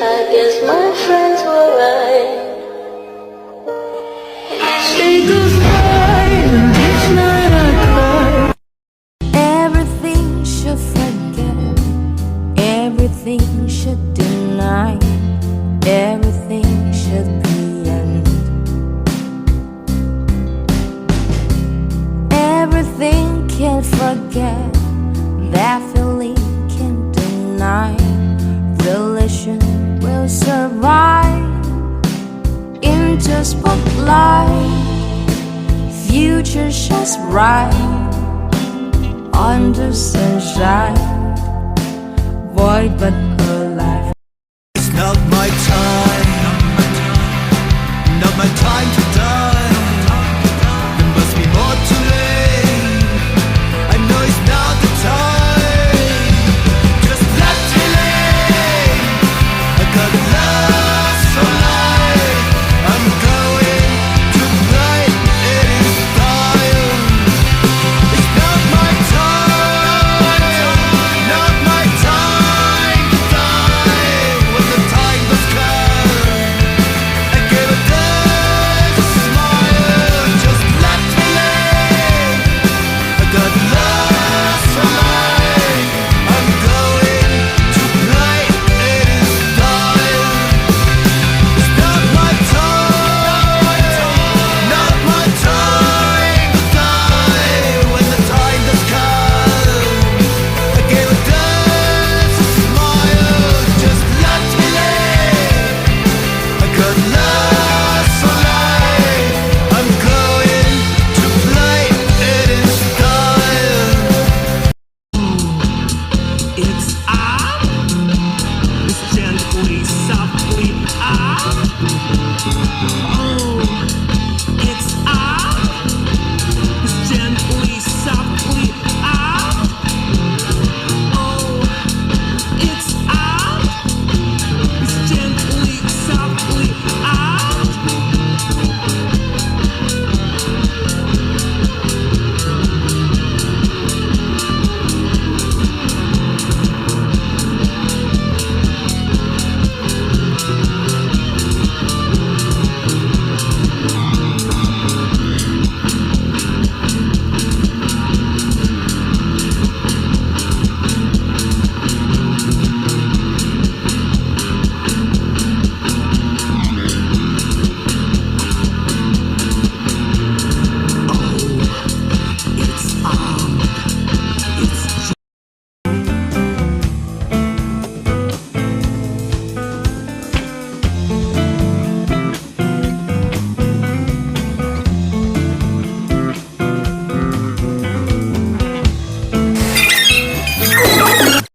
I guess my friends were right. Say goodbye, and each night I cry. Everything should forget, everything should deny, everything should be end. Everything can forget, that feeling can deny. Relation will survive into spotlight. Future shines bright under sunshine, void but alive. It's not my time, not my time to die. There must be more to live. I know it's not the time. Just let me live. I got love so light. I'm going to play it in style. It's not my time, not my time to die. When the time does come, I give a dance, a smile. Just let me live. I got love so light. I'm going to play it in style. It's not my time, not my time to die. When the time does come, I give a dance, a smile. Just let me live. I got love so light. I'm going to play it in style. It's up, it's gently, softly up.